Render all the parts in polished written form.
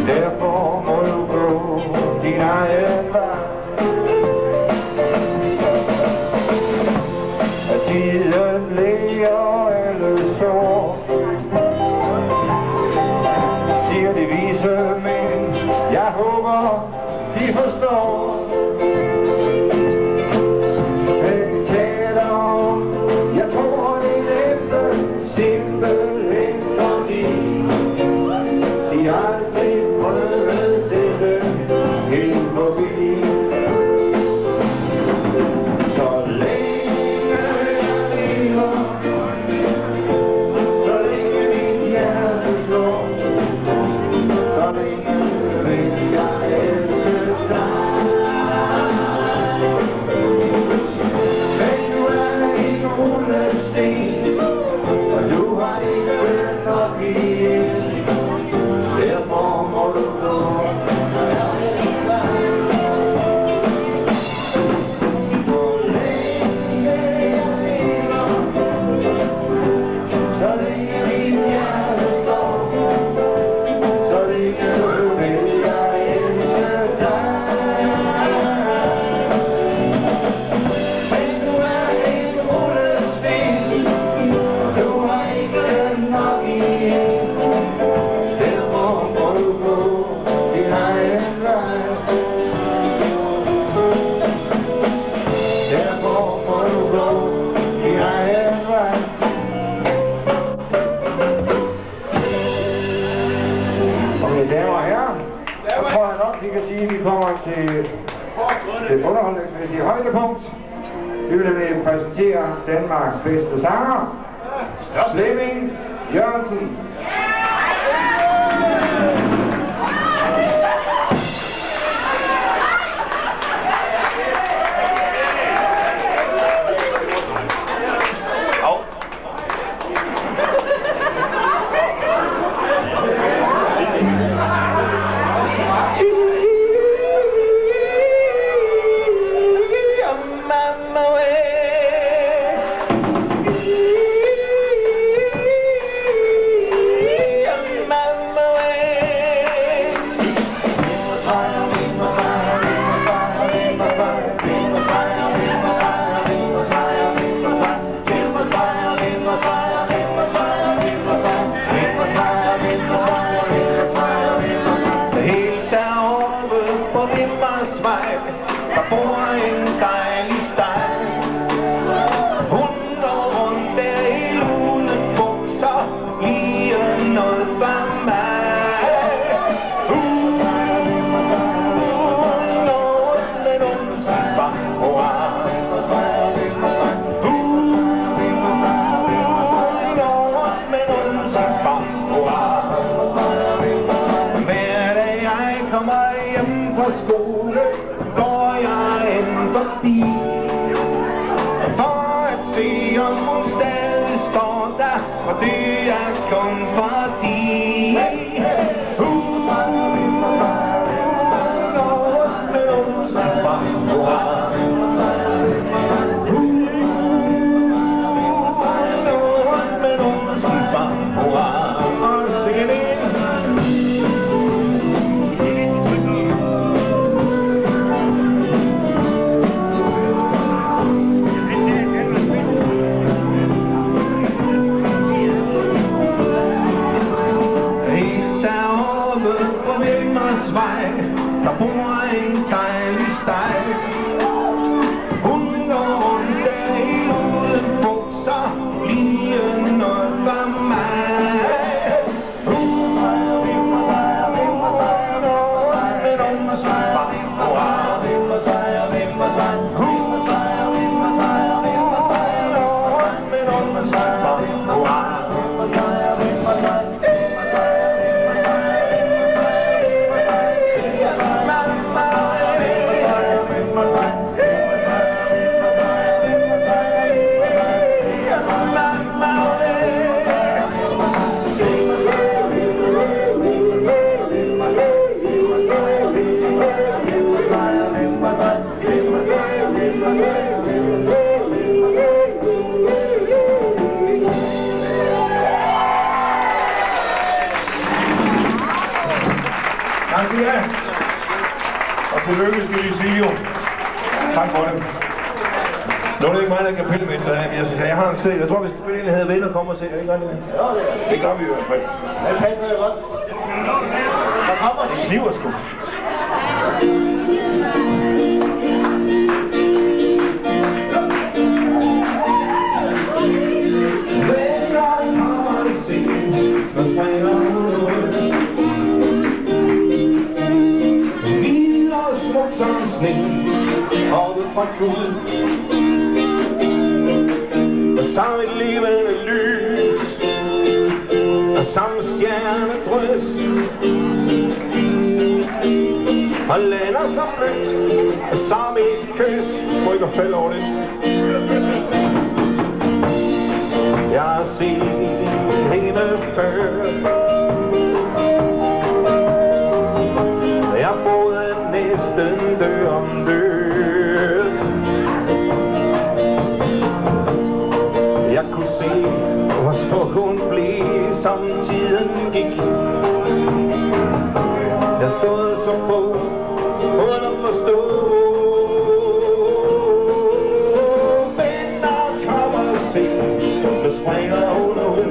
Derfor må du gå din egen vej. Tiden læger alle sår, siger de vise mænd. Jeg håber, de forstår. Hvad taler om? Jeg tror, det er nemt, simpelthen fordi de aldrig prøvede dette helt forbi. Så længe jeg lever, så længe mit hjerte slår, så længe vil jeg elske dig. Men du er en rullesten, og du har ikke nok igen. Derfor må du gå. Så længe jeg lever, så længe mit hjerte slår, så længe vil jeg elske dig. Men du er en rullesten, og du har ikke nok igen. Derfor må du gå din egen vej. Derfor må du gå din egen vej. Og mine damer og herrer, så tror jeg nok, vi kan sige, at vi kommer til det underholdningsmæssige højdepunkt. Vi vil nemlig præsentere Danmarks bedste sanger, Flemming Jørgensen. Der bor en dejlig steg. Hun går rundt der i lune bukser, lige noget for mig. Hun går rundt med numsen bagover. Hun går rundt med numsen bagover. Hver dag jeg kommer hjem fra skole, går jeg ind forbi for at se, om hun stadig står der, og det er kun fordi hun går rundt med numsen bagover. Hun går rundt med numsen bagover. Og sikkert ind Tillykke, skal vi sige jo. Tak for det. Nu er det ikke mig, der er kapelmester her, men jeg har en serie. Jeg tror, hvis du egentlig havde venner, kommer og se, ikke godt det? Ja, det gør vi i hvert fald. Det passer jo godt. Der kommer det kniver sgu. Som sne oppe fra Gud, og samme levende lys, og samme stjernedrys, og lander sig blødt, og samme et kys. Må ikke falde over det. Jeg har set hende før. Jeg boede næsten dø om død. Jeg kunne se, hvor smuk hun blev, som tiden gik. Jeg stod så få, uden at forstå. Venner, kom og se, nu springer hun ud.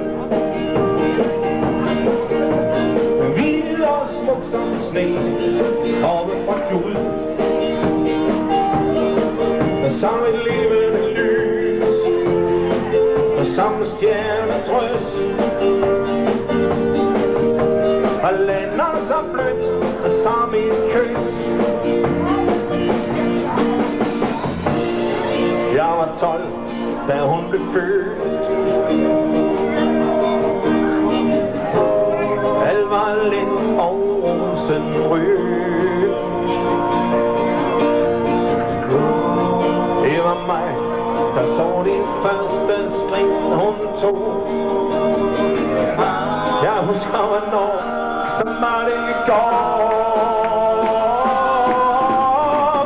Hvid og smuk som sne, oppe fra Gud, og samme levende lys, og samme stjernedrys, og lander sig blødt, og samme et kys. Jeg var 12, da hun blev født. Alt var lidt og rosenrødt. Det var mig, der så det første skridt hun tog. Jeg husker hvornår, som var det i går.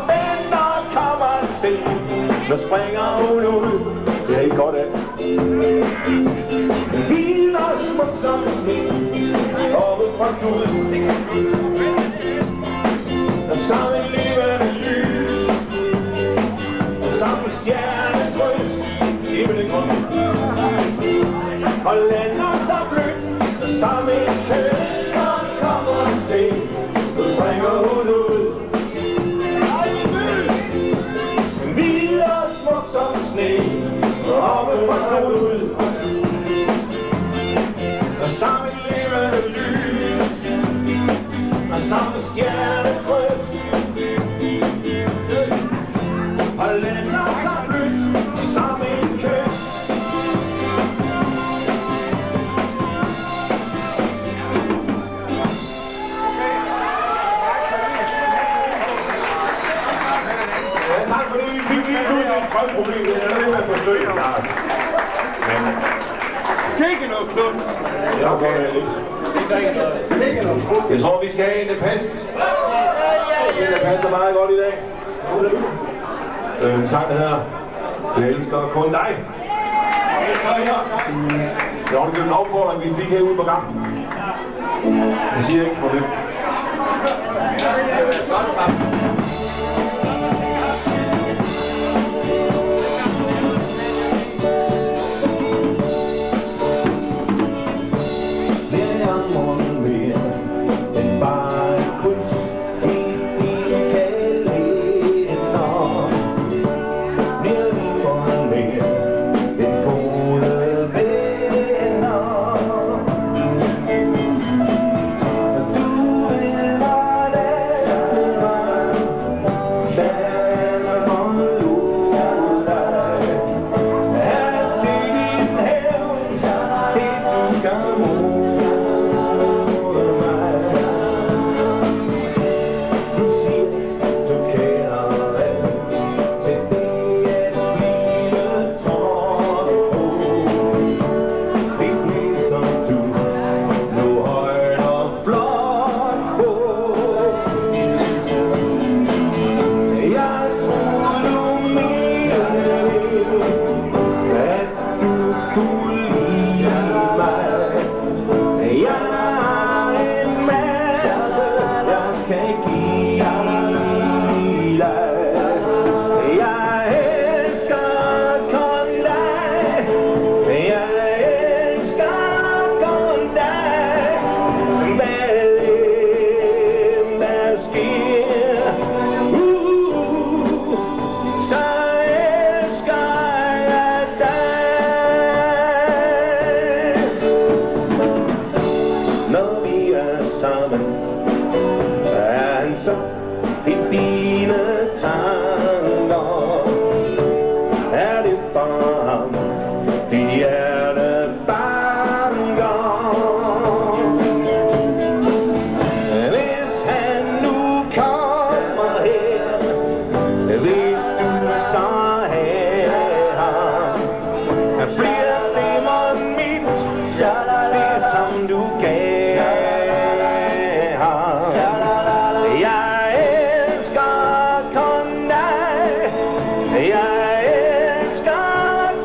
Venner, kom og se, nu springer hun ud. Det er ikke godt af. Hvid og smuk som sne, oppe fra Gud, og samme levende lys, og samme stjernedrys, himlen grøn, og lander sig blødt, og samme kys. Kom og se, nu springer hun ud. Hvid og smuk som sne, oppe fra Gud, og samme levende lys, og samme stjernedrys, og lander sig blødt, og samme kys. Ja, tak fordi vi fik lige ud af strømproblemet. Jeg er lidt med at forstå det, Lars. Men Sikke noget klub. jeg går det lidt. Jeg tror, vi skal have en, der passer. En, der passer meget godt i dag. Tak, det her. Jeg elsker kun dig. Det var en opfordring, vi fik herude på gangen. Jeg siger ikke for det. hjertet banker. Hvis han nu kommer her, vil du så have ham. Bliver det mon mit, det som du gav ham. Jeg elsker kun dig, jeg elsker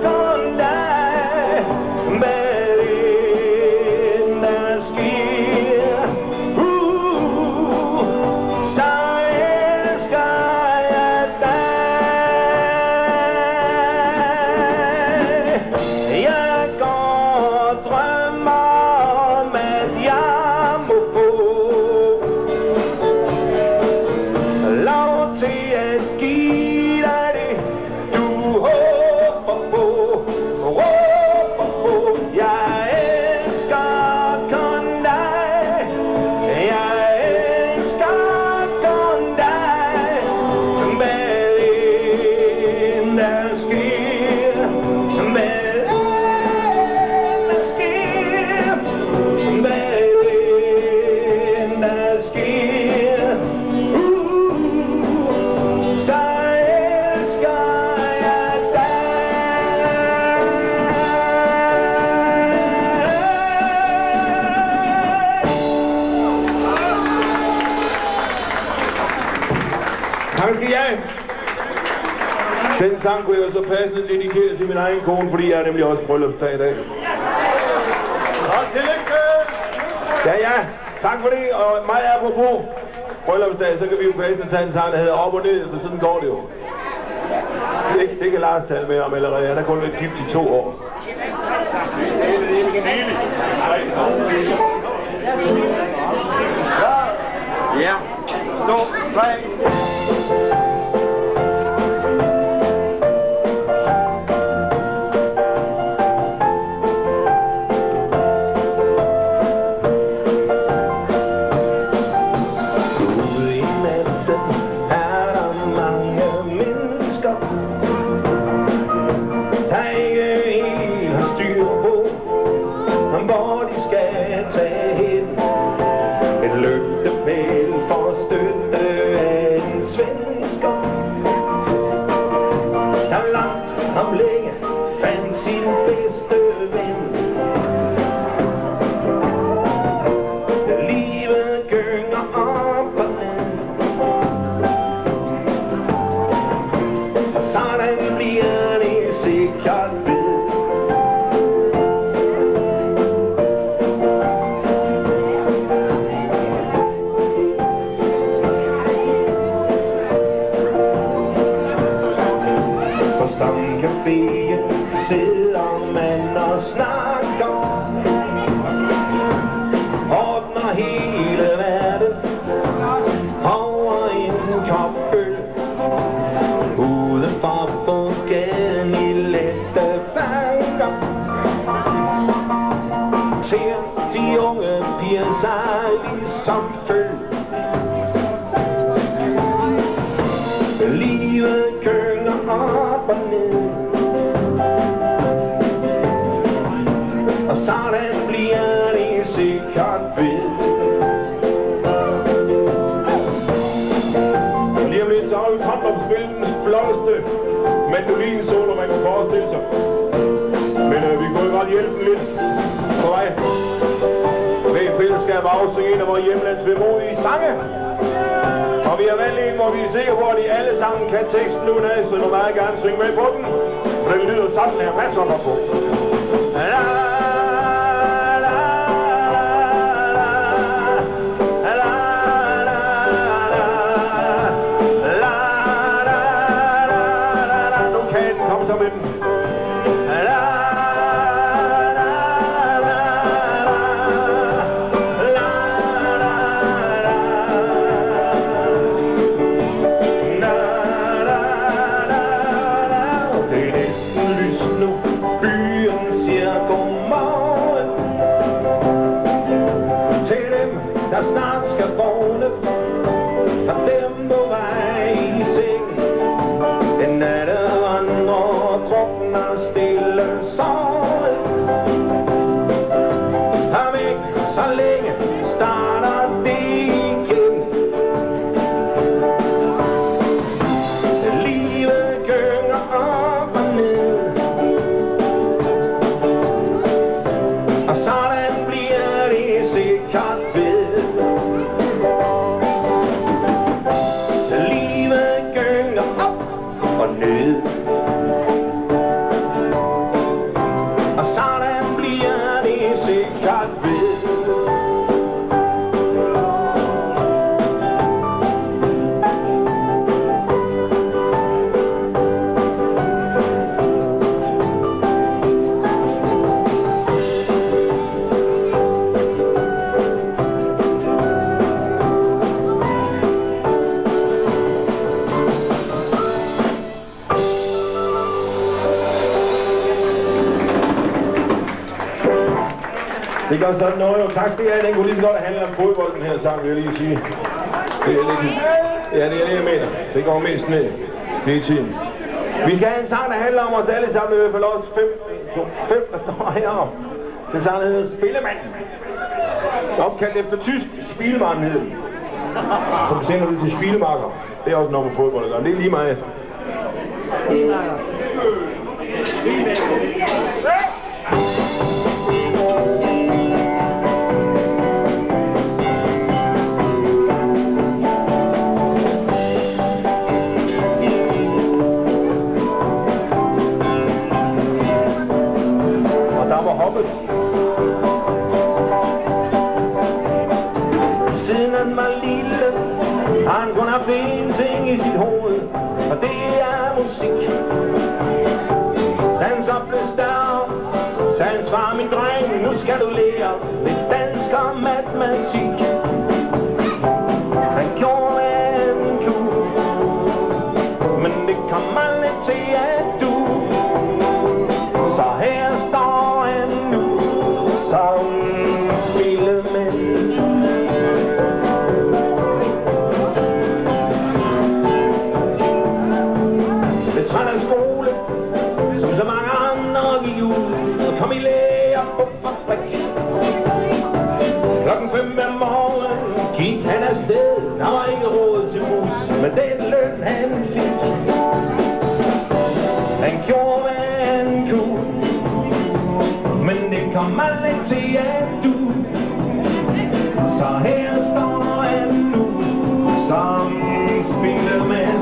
kun dig. Hvad end der sker, så elsker jeg dig. Jeg går og drømmer om, at jeg må få lov til at give dig det, du håber på, råber på. Jeg elsker kun dig, jeg elsker kun dig. Hvad end der sker, hvad end der sker, hvad end der sker, så elsker jeg dig. Tak skal I have. Den sang kunne jeg så passende dedikere til min egen kone, fordi jeg er nemlig også bryllupsdag i dag. Og tillykke! Ja, tak for det, og meget apropos bryllupsdag, så kan vi jo passende tage en sang, der hedder Op og Ned, for sådan går det jo. Det kan Lars tale med om allerede, han er kun lidt gift i 2 år. Ja, 2, 3. Ude i natten er der mange mennesker, der ikke helt har styr på, hvor de skal tage hen. En lygtepæl for støtte af en svensker, der langt om længe fandt sin bedste ven. Livet gynger op og ned, og sådan bliver det sikkert ved. På Stamcaféen sidder man og snakker, ordner hele verden over en kop øl. Udenfor på gaden i lette banker ser de unge piger sig ligesom føl. Livet gynger op og ned, og sådan bliver det sikkert ved. Lige om lidt så har vi kommet op spille den flotteste mandolinsolo, man kan forestille sig. Men vi kunne jo godt hjælpe lidt på vej med i fællesskab at afsynge en af vores hjemlands vemodige sange. Og vi har valgt en, hvor vi er sikre på, at de alle sammen kan teksten uden af, så du må meget gerne synge med på den. For den lyder sådan her, pas op på. Nu kan den komme så med den. Der snart skal vågne, og dem på vej i seng. Den natte vandrer og drukner stille sorg. ved. Det gør sådan noget jo. Tak skal I have. Den kunne lige så godt handle om fodbold, den her sang, vil jeg lige sige. Det er lidt... Ja, det er det, jeg mener. Det går mest ned. Det er tiden. Vi skal have en sang, der handler om os alle sammen. I hvert fald også fem, der står heroppe. Den sang, der hedder Spillemanden. Opkaldt efter tysk. Spielmann hed den. Så bestiller du til Spielmarker. Det er også noget med fodbold. Det er lige meget. Siden han var lille, har han kun haft én ting i sit hoved, og det er musik. Da han så blev større, sagde hans far, min dreng, nu skal du lære lidt dansk og matematik. Han gjorde, hvad han kunne, men det kom aldrig til at du. Så her står han nu, som spillemand. Træt af skole, som så mange andre gik ud og kom i lære på fabrik. Klokken 5 om morgenen gik han afsted. Der var ikke råd til bus, men den løn han fik. Han gjorde, hvad han kunne, men det kom aldrig til at du. Så her står han nu, som spillemand.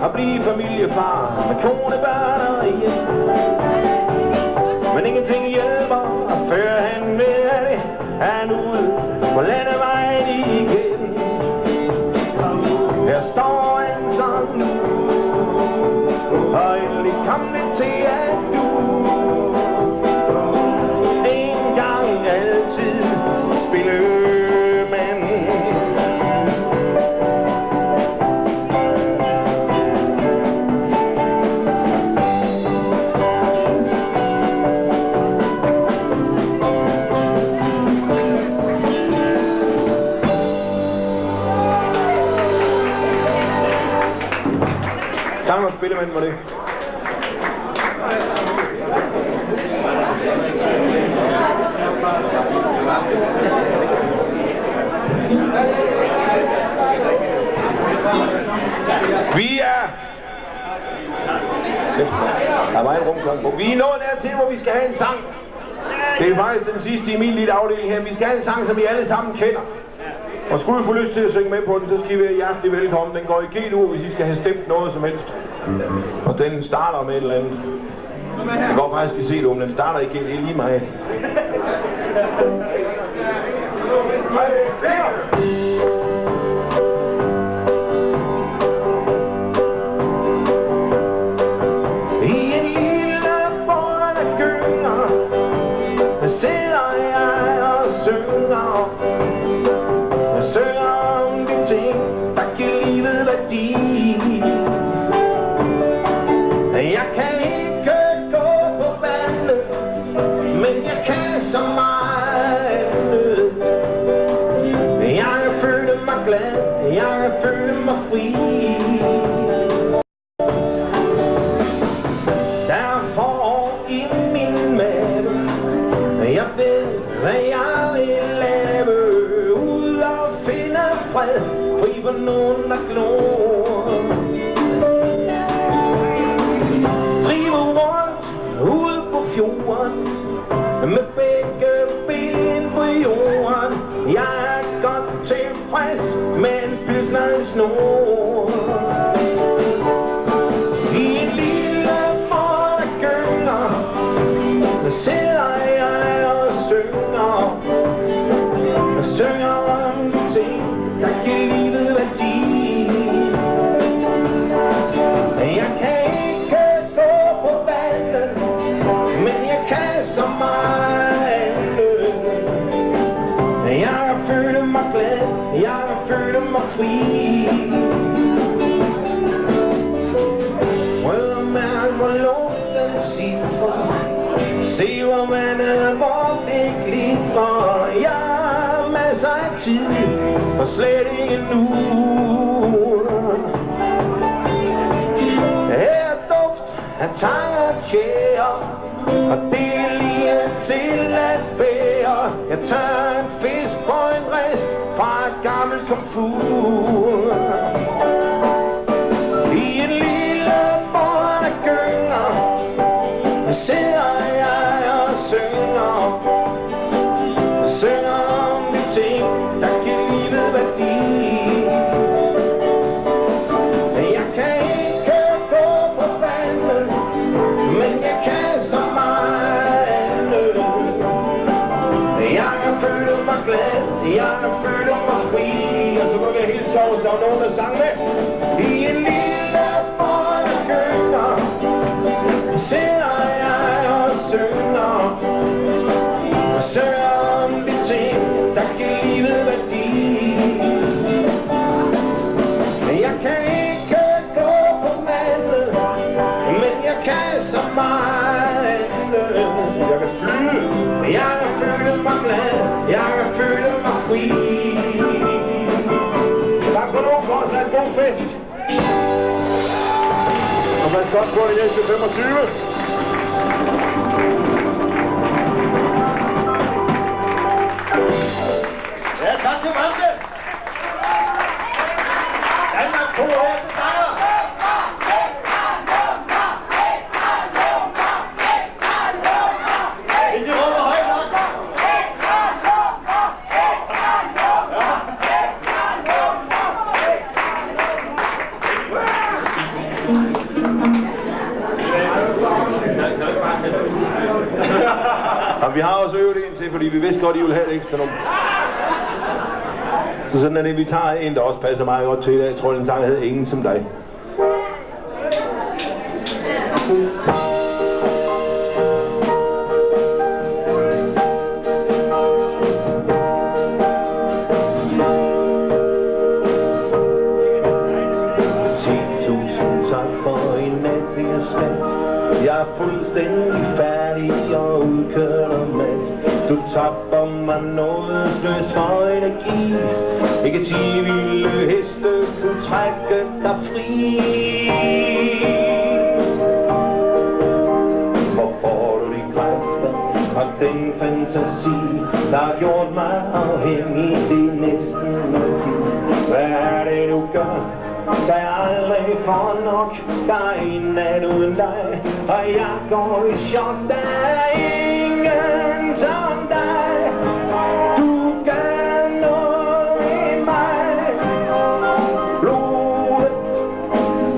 Og blive familiefar med kone, børn og hjem. Men ingenting hjælper, før han ved det, han ude på landevejen igen. Her står han så nu, og endelig kom det til at du. En gang altid spillemand. Sang og spillemanden var det. Vi er... Der var en rumklang på. Vi er nået dertil, hvor vi skal have en sang. Det er faktisk den sidste i min lille afdeling her. Vi skal have en sang, som I alle sammen kender. Og skulle I få lyst til at synge med på den, så skal I være hjertelig velkommen. Den går i G-dur, hvis I skal have stemt noget som helst. Og den starter med et eller andet. Jeg går faktisk at se det om, den starter ikke helt lige meget. I en lille båd, der gynger, sidder jeg og synger. Jeg synger om de ting, der giver livet værdi. Jeg kan ikke gå på vandet, men jeg kan så meget. Jeg kan føle mig glad, jeg kan føle mig fri. Der er forår i min mave, jeg ved, hvad jeg vil lave. Ud og finde fred, fri for nogen, der glor. Driver rundt ude på fjorden, med begge ben på jorden. Jeg er godt tilfreds med en pilsner i snor. I en lille båd, der gynger, sidder jeg og synger. Jeg synger om de ting, der giver livet værdi. Jeg kan ikke gå på vandet, men jeg kan så meget. Jeg kan føle mig glad, jeg kan føle mig fri. Rød mærk, hvor luften siver. Se hvor vandet, hvor det glitrer. Jeg har masser af tid, og slet ikke nu. Her er duft af tang og tjære, og det er lige til at bære. Jeg tager en fisk på en rist fra et gammelt komfur. I en lille båd, der gynger, sidder jeg og synger. Synger om de ting, der giver livet værdi. Jeg kan ikke gå på vandet, men jeg kan så meget. Jeg kan føle mig glad, jeg kan føle mig fri. Og så må vi helt sjovt, der var nogen, der sang med. I en lille båd, der gynger, sidder jeg og synger. Jeg synger om de ting, der giver livet værdi. Jeg kan ikke gå på vandet, men jeg kan så meget. Jeg kan flyve, jeg kan føle mig glad, jeg kan føle mig fri. Tak for nu, for os en god fest. Og man skal godt gå i næste 25. Ja, tak til Ramse. Danmark 2 år til sejr. Hvis I råber højt nok. Og vi har også øvet en til, fordi vi vidste godt, I ville have et ekstra nummer. Så sådan er det, vi tager en, der også passer meget godt til det. Jeg tror, den sang hedder Ingen som dig. Jeg er fuldstændig færdig og udkørt og mat. Du tapper mig nådesløst for energi. Ikke 10 vilde heste kunne trække dig fri. Hvor får du de kræfter og den fantasi, der har gjort mig afhængig, det er næsten magi. Hvad er det du gør? Sag aldrig for nok, der er en nat uden dig, og jeg går i chok, der er ingen som dig. Du gør noget i mig, blodet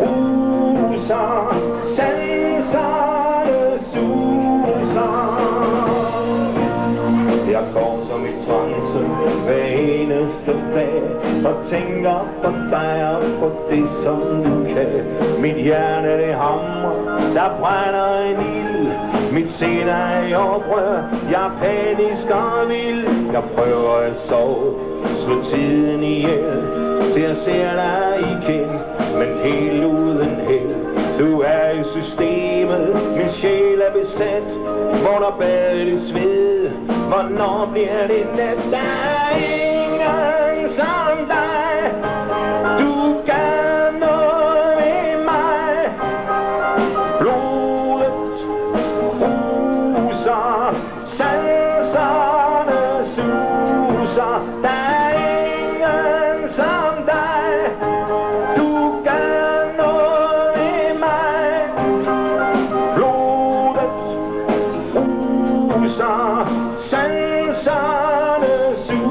ruser, sanserne trance hver eneste dag og tænker på dig og på det som du kan. Mit hjerte det hamrer, der brænder en ild. Mit sind er i oprør, jeg er panisk og vild. Jeg prøver at sove, slå tiden ihjel, til jeg ser dig igen, men helt uden held. Du er i systemet, min sjæl er besat. Hvornår bader det sved, hvornår bliver det nat? Der er ingen som dig, du gør noget ved mig. Blodet ruser, sanserne suser. Der er ingen som dig, du gør noget ved mig. Blodet ruser, sanserne suser.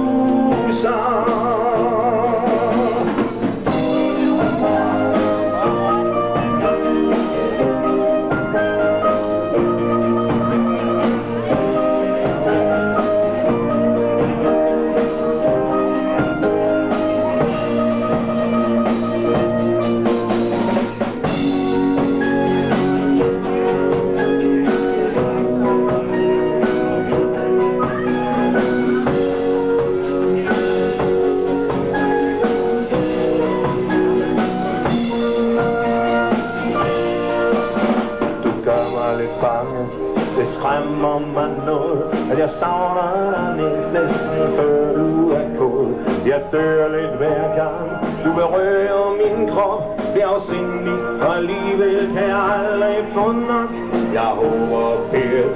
Det skræmmer mig noget, at jeg savner dig næsten før du er gået. Jeg dør lidt hver gang du berører min krop. Det er afsindigt, og alligevel kan jeg aldrig få nok. Jeg håber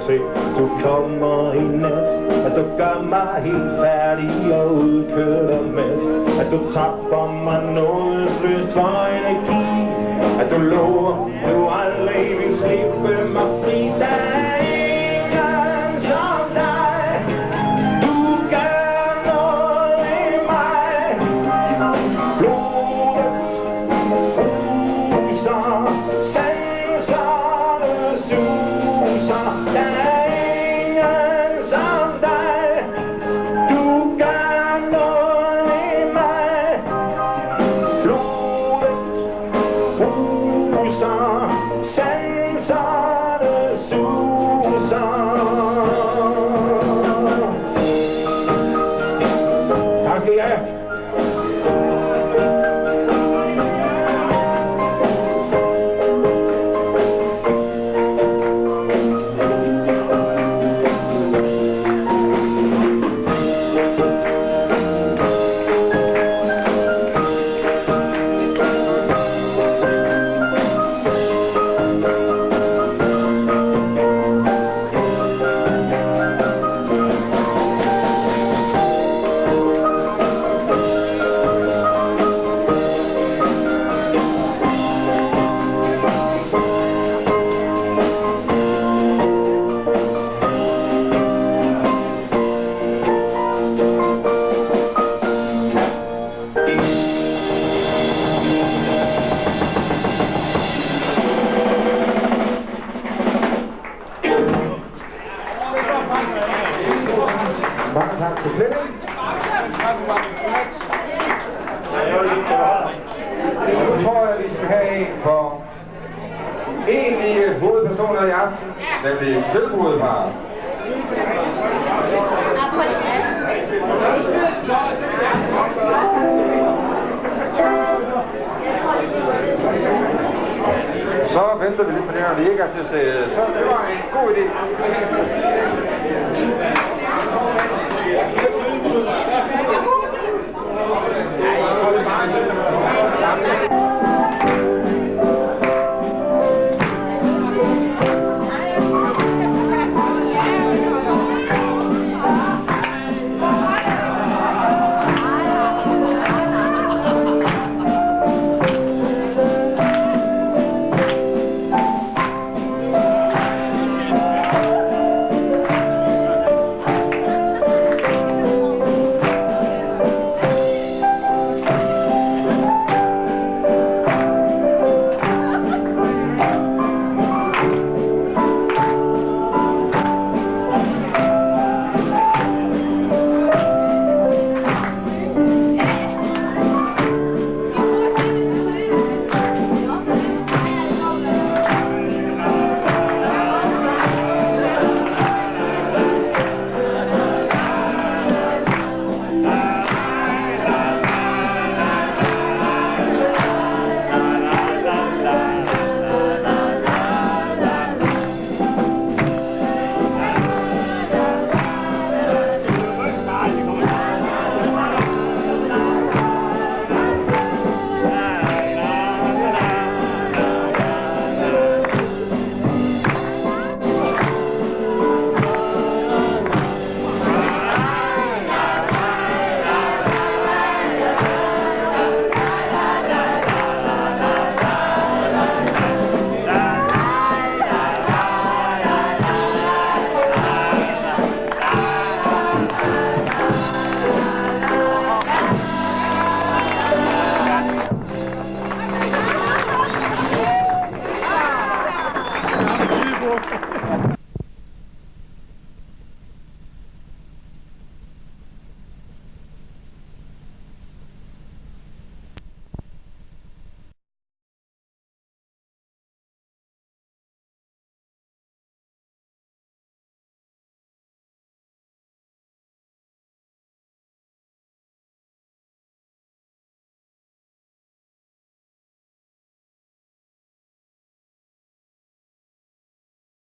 til du kommer i nat, at du gør mig helt færdig og udkørt og mat. At du tapper mig nådesløst for energi. At du lover, at du aldrig vil slippe mig fri. Der er ingen som dig, du gør noget ved mig. Blodet ruser, sanserne suser. Der er ingen som dig, du gør noget ved mig. Blodet ruser, sanserne suser. Tak skal I have. Mange tak til Flemming. Nu tror jeg, vi skal have en for egentlige hovedpersoner i aften, nemlig sølvbrudepar. Så venter vi lidt på det, når de ikke er til stede. Så det var en god idé.